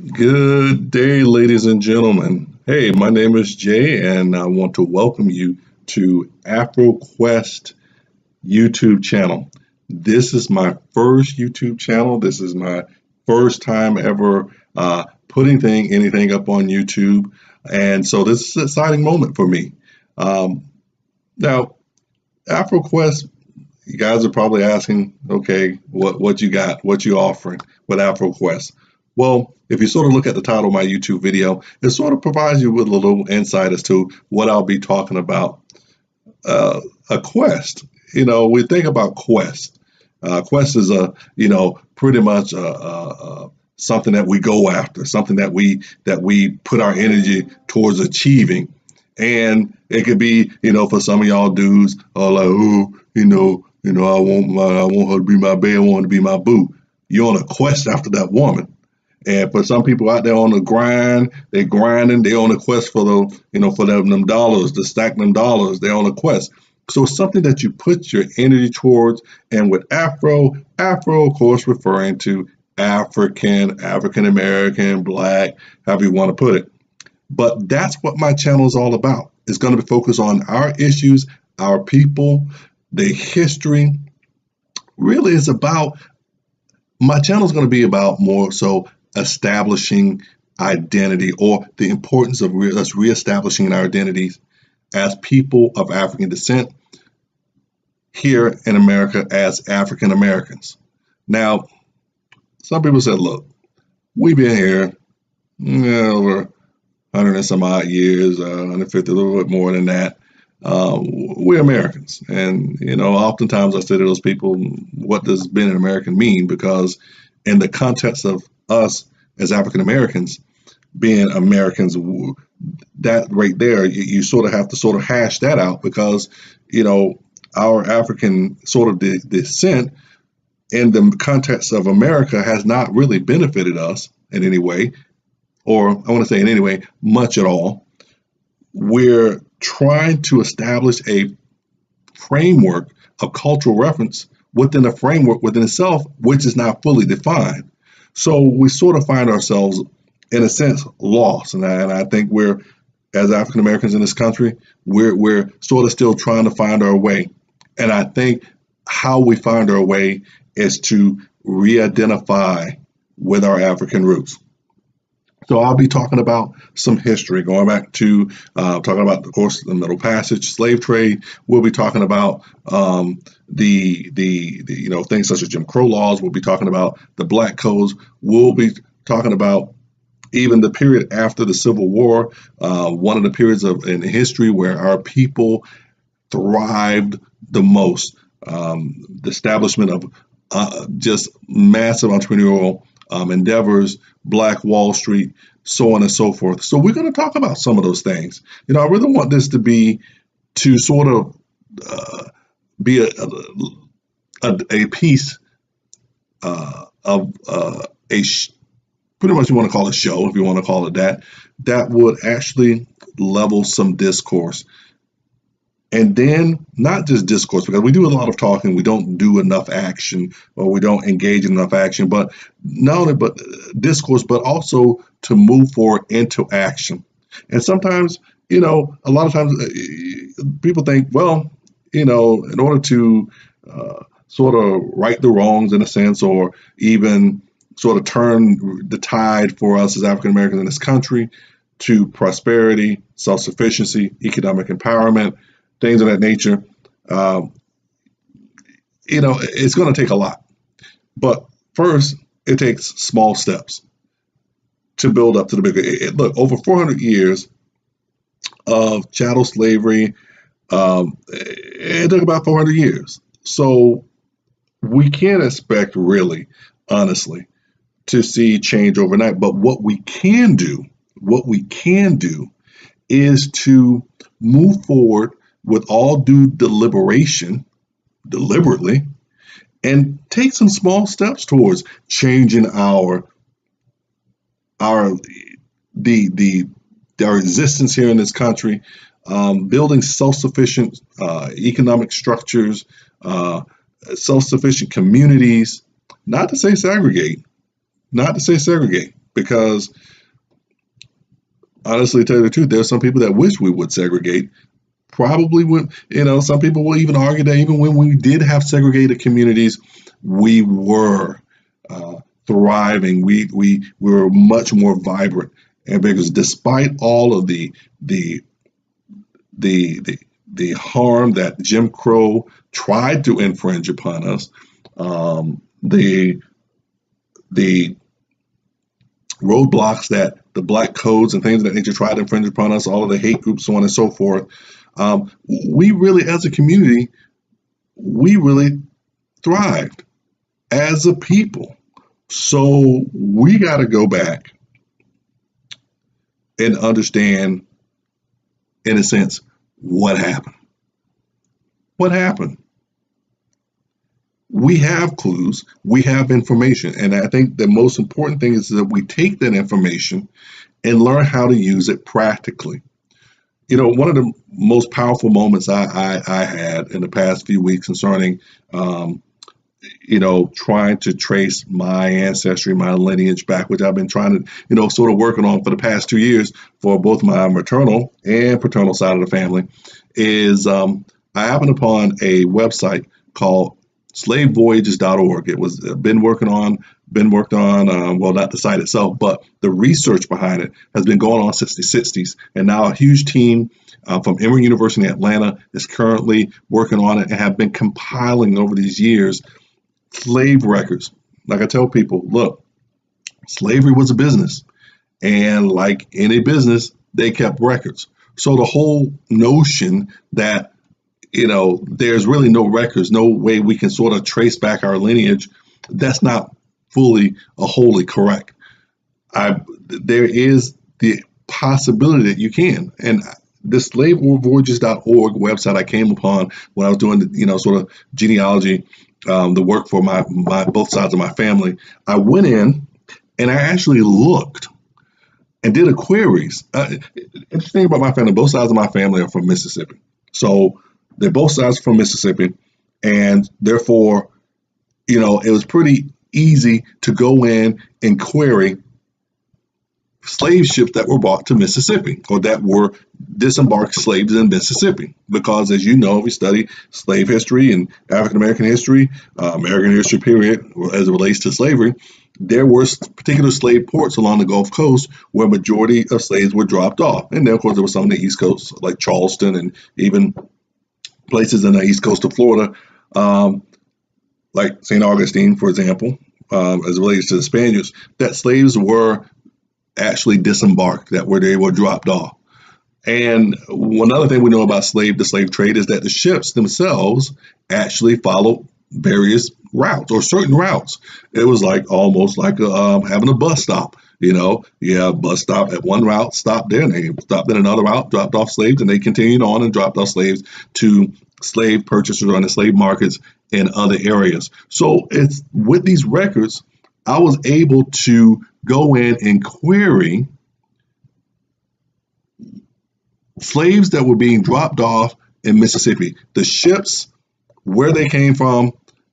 Good day, ladies and gentlemen. Hey, my name is Jay, and I want to welcome you to AfroQuest YouTube channel. This is my first YouTube channel. This is my first time ever putting anything up on YouTube, and so this is an exciting moment for me. Um, Now, AfroQuest, you guys are probably asking, okay, what you got, what you offering with AfroQuest? Well, if you sort of look at the title of my YouTube video, it sort of provides you with a little insight as to what I'll be talking about. A quest, we think about quest. Quest is pretty much something that we go after, something that we put our energy towards achieving. And it could be, for some of y'all dudes are like, oh, I want her to be my bae, I want her to be my boo. You're on a quest after that woman. And for some people out there on the grind, they're grinding, they're on a quest for them dollars, to stack them dollars. They're on a quest. So it's something that you put your energy towards. And with Afro, of course, referring to African American, Black, however you want to put it. But that's what my channel is all about. It's going to be focused on our issues, our people, the history. Really, it's about my channel is going to be about more so establishing identity, or the importance of us reestablishing our identities as people of African descent here in America as African Americans. Now, some people said, look, we've been here over 100 and some odd years, 150, a little bit more than that. We're Americans. And, oftentimes I say to those people, what does being an American mean? Because in the context of us as African Americans, being Americans, that right there, you sort of have to sort of hash that out because, our African sort of descent in the context of America has not really benefited us in any way, or I want to say in any way, much at all. We're trying to establish a framework of cultural reference within a framework within itself, which is not fully defined. So we sort of find ourselves, in a sense, lost. And I think we're, as African Americans in this country, we're sort of still trying to find our way. And I think how we find our way is to re-identify with our African roots. So I'll be talking about some history, going back to talking about, of course, the Middle Passage, slave trade. We'll be talking about the things such as Jim Crow laws. We'll be talking about the Black codes. We'll be talking about even the period after the Civil War, one of the periods in history where our people thrived the most. The establishment of just massive entrepreneurial endeavors, Black Wall Street, so on and so forth. So we're going to talk about some of those things. I really want this to sort of be a piece of pretty much you want to call it a show, if you want to call it that, that would actually level some discourse. And then not just discourse, because we do a lot of talking, we don't do enough action, or we don't engage in enough action, but not only but discourse, but also to move forward into action. And sometimes, a lot of times people think, well, in order to sort of right the wrongs in a sense, or even sort of turn the tide for us as African Americans in this country to prosperity, self-sufficiency, economic empowerment, things of that nature, it's going to take a lot. But first, it takes small steps to build up to the bigger. Look, over 400 years of chattel slavery, it took about 400 years. So we can't expect, really, honestly, to see change overnight. But what we can do is to move forward with all due deliberately, and take some small steps towards changing our the our existence here in this country, building self-sufficient economic structures, self-sufficient communities. Not to say segregate, not to say segregate, because honestly, to tell you the truth, there's some people that wish we would segregate. Probably would, some people will even argue that even when we did have segregated communities, we were uh, thriving. We were much more vibrant, and because despite all of the the the, the harm that Jim Crow tried to infringe upon us, the the roadblocks that the black codes and things of that nature tried to infringe upon us, all of the hate groups, so on and so forth. We really, as a community, we really thrived as a people. So we got to go back and understand, in a sense, what happened. What happened? We have clues, we have information, and I think the most important thing is that we take that information and learn how to use it practically. One of the most powerful moments I had in the past few weeks concerning, trying to trace my ancestry, my lineage back, which I've been trying to, sort of working on for the past 2 years for both my maternal and paternal side of the family, is I happened upon a website called slavevoyages.org. It was been worked on, well, not the site itself, but the research behind it has been going on since the 60s. And now a huge team from Emory University in Atlanta is currently working on it and have been compiling over these years slave records. Like I tell people, look, slavery was a business. And like any business, they kept records. So the whole notion that there's really no records, no way we can sort of trace back our lineage, that's not fully or wholly correct. There is the possibility that you can. And the slavevoyages.org website I came upon when I was doing the, sort of genealogy, the work for my both sides of my family. I went in and I actually looked and did a queries. Interesting thing about my family, both sides of my family are from Mississippi. So they're both sides from Mississippi, and therefore, it was pretty easy to go in and query slave ships that were brought to Mississippi or that were disembarked slaves in Mississippi. Because, as you know, if you study slave history and African American history, American history period, as it relates to slavery, there were particular slave ports along the Gulf Coast where majority of slaves were dropped off. And then, of course, there was some on the East Coast, like Charleston and even places in the East Coast of Florida, like St. Augustine, for example, as it relates to the Spaniards, that slaves were actually disembarked, that where they were dropped off. And one other thing we know about the slave trade is that the ships themselves actually followed various routes or certain routes. It was like almost like having a bus stop. Bus stop at one route, stopped there, and they stopped at another route, dropped off slaves, and they continued on and dropped off slaves to slave purchasers on the slave markets in other areas. So it's with these records, I was able to go in and query slaves that were being dropped off in Mississippi, the ships, where they came from.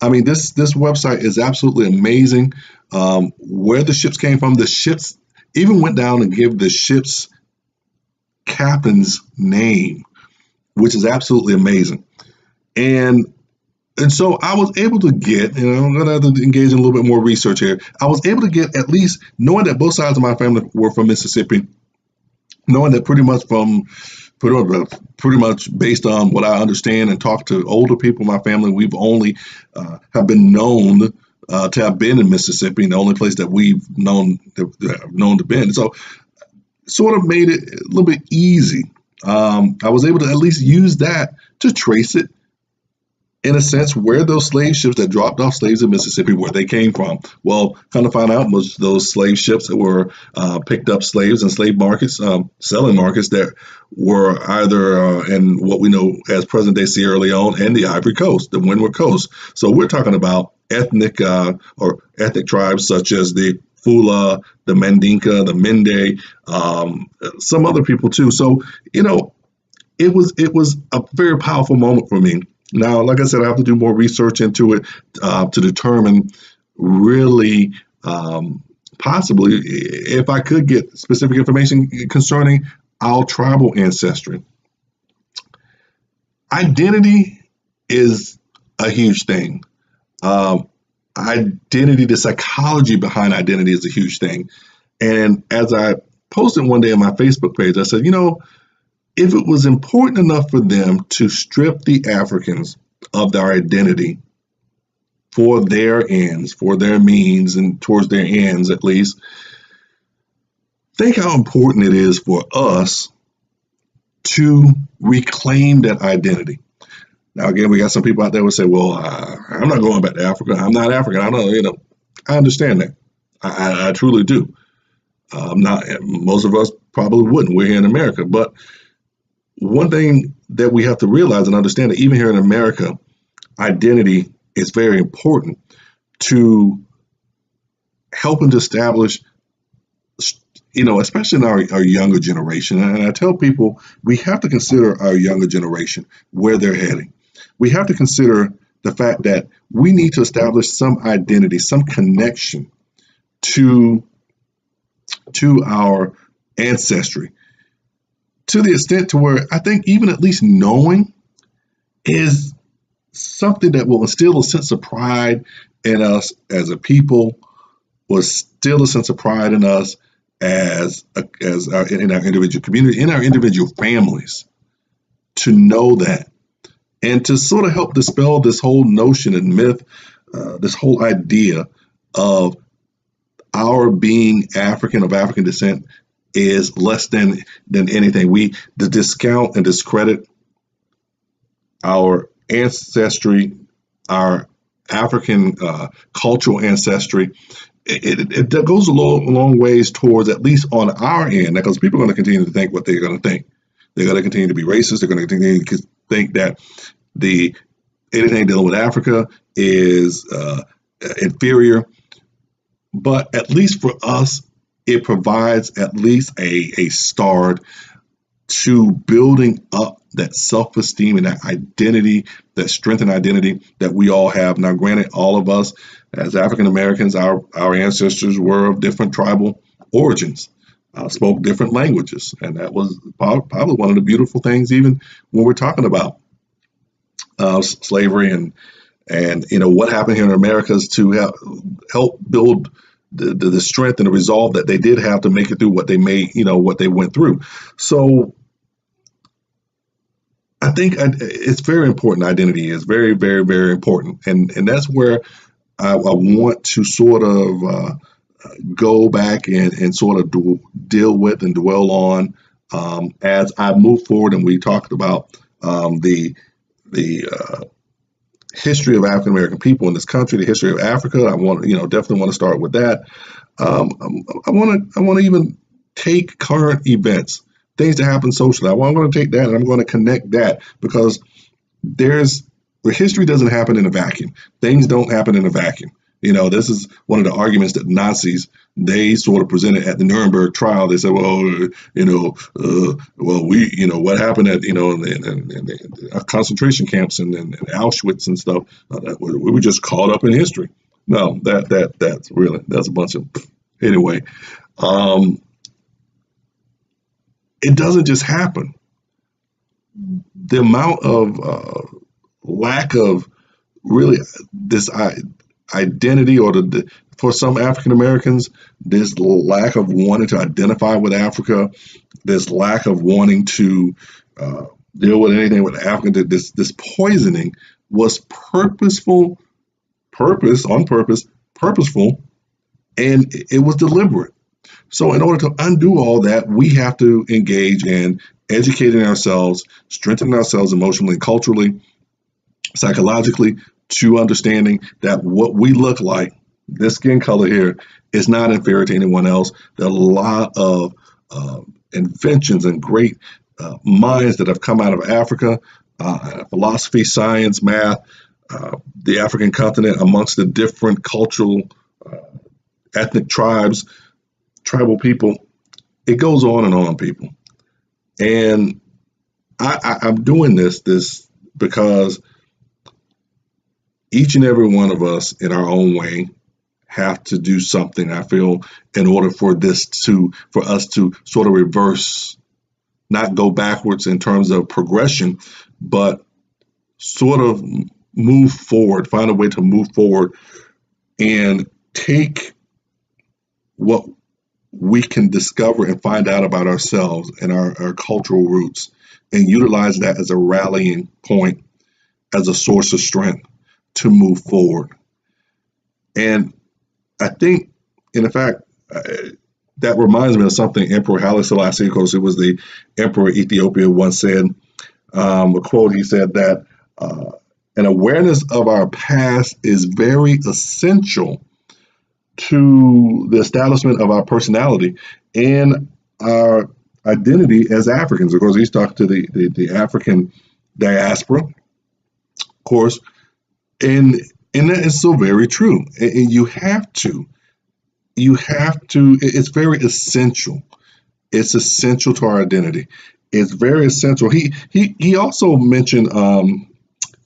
I mean, this website is absolutely amazing. Where the ships came from, the ships even went down and gave the ship's captain's name, which is absolutely amazing. And so I was able to get, and I'm going to have to engage in a little bit more research here. I was able to get, at least knowing that both sides of my family were from Mississippi, knowing that pretty much based on what I understand and talk to older people in my family, we've only have been known to have been in Mississippi, and the only place that we've known to been. So sort of made it a little bit easy. I was able to at least use that to trace it, in a sense, where those slave ships that dropped off slaves in Mississippi, where they came from. Well, kind of find out most of those slave ships that were picked up slaves in slave markets, selling markets that were either in what we know as present-day Sierra Leone and the Ivory Coast, the Windward Coast. So we're talking about ethnic tribes such as the Fula, the Mandinka, the Mende, some other people too. So, it was a very powerful moment for me. Now, like I said, I have to do more research into it to determine really possibly, if I could get specific information concerning our tribal ancestry. Identity is a huge thing. Um, Identity, the psychology behind identity is a huge thing. And as I posted one day on my Facebook page, I said, if it was important enough for them to strip the Africans of their identity for their ends, for their means, and towards their ends at least, think how important it is for us to reclaim that identity. Now, again, we got some people out there who say, well, I'm not going back to Africa. I'm not African. I don't, I understand that. I truly do. Not most of us probably wouldn't. We're here in America. But one thing that we have to realize and understand that even here in America, identity is very important to helping to establish, especially in our younger generation. And I tell people we have to consider our younger generation, where they're heading. We have to consider the fact that we need to establish some identity, some connection to our ancestry, to the extent to where I think even at least knowing is something that will instill a sense of pride in us as a people, will instill a sense of pride in us in our individual community, in our individual families, to know that, and to sort of help dispel this whole notion and myth, this whole idea of our being African, of African descent, is less than anything. We discount and discredit our ancestry, our African cultural ancestry. It goes a long ways towards, at least on our end, because people are going to continue to think what they're going to think. They're going to continue to be racist. They're going to continue to think that anything dealing with Africa is inferior. But at least for us, it provides at least a start to building up that self-esteem and that identity, that strength and identity that we all have. Now, granted, all of us as African Americans, our ancestors were of different tribal origins, spoke different languages. And that was probably one of the beautiful things, even when we're talking about slavery and what happened here in America, is to help build the strength and the resolve that they did have to make it through what they what they went through. So I think it's very important. Identity is very, very, very important. And that's where I want to sort of go back and sort of deal with and dwell on as I move forward. And we talked about the history of African American people in this country, the history of Africa. I want definitely want to start with that. I want to even take current events, things that happen socially. I'm going to take that and I'm going to connect that, because history doesn't happen in a vacuum. Things don't happen in a vacuum. This is one of the arguments that Nazis, they sort of presented at the Nuremberg trial. They said, well, what happened at, in the concentration camps and Auschwitz and stuff, we were just caught up in history. No, that's a bunch of, anyway. It doesn't just happen. The amount of lack of really this identity, or for some African Americans, this lack of wanting to identify with Africa, this lack of wanting to deal with anything with Africa, this poisoning was purposeful, and it was deliberate. So in order to undo all that, we have to engage in educating ourselves, strengthening ourselves emotionally, culturally, psychologically, to understanding that what we look like, this skin color here, is not inferior to anyone else. There are a lot of inventions and great minds that have come out of Africa, philosophy, science, math, the African continent, amongst the different cultural, ethnic tribes, tribal people. It goes on and on, people. And I'm doing this because each and every one of us in our own way have to do something, I feel, in order for us to sort of reverse, not go backwards in terms of progression, but sort of move forward, find a way to move forward and take what we can discover and find out about ourselves and our cultural roots and utilize that as a rallying point, as a source of strength to move forward. And I think, in fact, that reminds me of something Emperor Haile Selassie, of course, it was the Emperor of Ethiopia, once said, a quote, he said that an awareness of our past is very essential to the establishment of our personality and our identity as Africans. Of course, he's talking to the African diaspora, of course, and that is so very true. And you have to, it's very essential. It's essential to our identity. It's very essential. He also mentioned,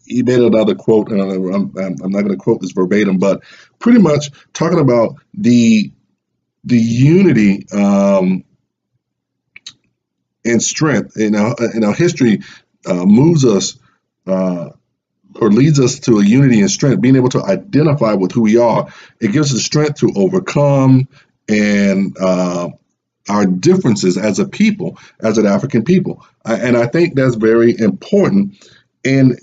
he made another quote, and I'm not going to quote this verbatim, but pretty much talking about the unity and strength. History moves us or leads us to a unity and strength, being able to identify with who we are. It gives us the strength to overcome and our differences as a people, as an African people. And I think that's very important. And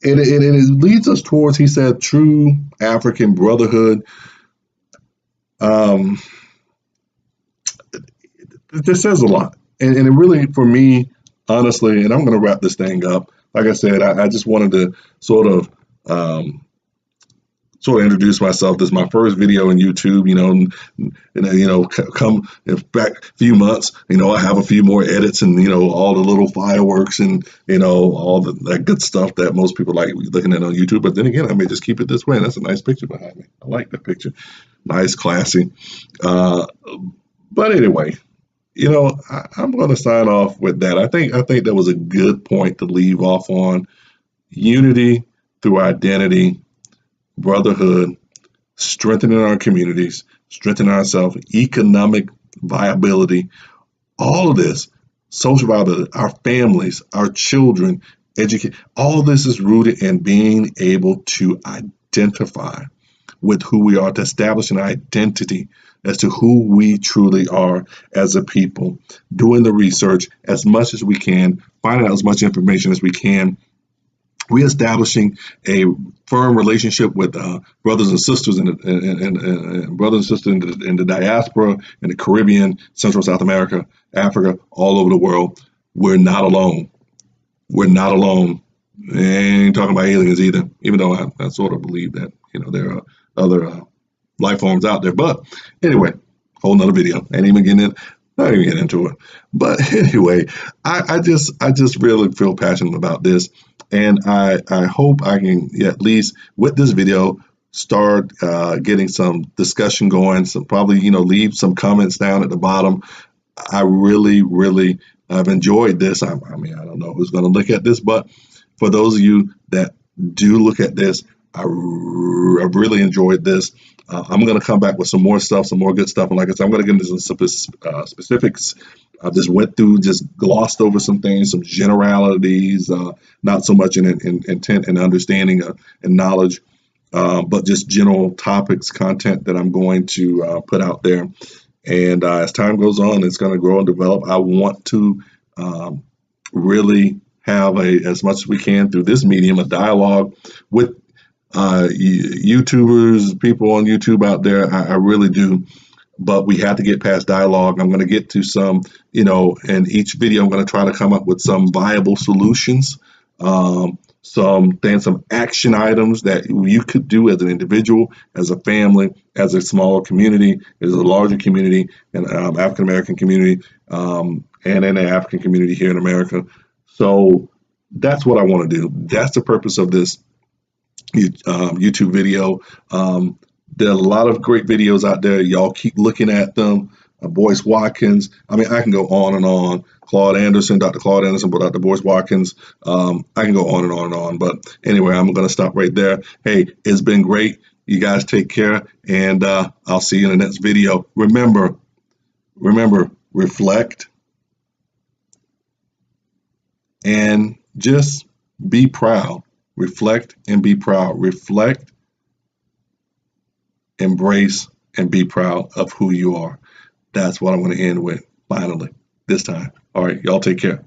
it leads us towards, he said, true African brotherhood. This says a lot. And it really, for me, honestly, and I'm going to wrap this thing up. Like I said, I just wanted to sort of introduce myself. This is my first video on YouTube, come back a few months, I have a few more edits and, all the little fireworks and, all that good stuff that most people like looking at on YouTube. But then again, I may just keep it this way. And that's a nice picture behind me. I like that picture. Nice, classy. But anyway, I'm going to sign off with that. I think that was a good point to leave off on. Unity through identity, brotherhood, strengthening our communities, strengthening ourselves, economic viability, all of this, social viability, our families, our children, educate. All this is rooted in being able to identify with who we are, to establish an identity as to who we truly are as a people, doing the research as much as we can, finding out as much information as we can, reestablishing a firm relationship with brothers and sisters and in the diaspora, in the Caribbean, Central South America, Africa, all over the world. We're not alone. We're not alone. I ain't talking about aliens either, even though I sort of believe that, there are other life forms out there. But anyway, whole nother video. Not even getting into it. But anyway, I just really feel passionate about this. And I hope I can, at least with this video, start getting some discussion going. So probably, leave some comments down at the bottom. I really, really have enjoyed this. I don't know who's going to look at this, but for those of you that do look at this, I've really enjoyed this. I'm going to come back with some more stuff, some more good stuff. And like I said, I'm going to get into some specifics. I just glossed over some things, some generalities, not so much in intent and understanding and knowledge, but just general topics, content that I'm going to put out there. And as time goes on, it's going to grow and develop. I want to really have as much as we can through this medium, a dialogue with YouTubers, people on YouTube out there. I really do. But we have to get past dialogue. I'm going to get to some, in each video, I'm going to try to come up with some viable solutions, some action items that you could do as an individual, as a family, as a smaller community, as a larger community, an African American community, and in the African community here in America. So that's what I want to do. That's the purpose of this YouTube video. There are a lot of great videos out there. Y'all keep looking at them. Boyce Watkins. I can go on and on. Claude Anderson, Dr. Claude Anderson, Dr. Boyce Watkins. I can go on and on and on. But anyway, I'm going to stop right there. Hey, it's been great. You guys take care, and I'll see you in the next video. Remember, reflect and just be proud. Reflect and be proud. Reflect, embrace, and be proud of who you are. That's what I'm going to end with finally this time. All right, y'all take care.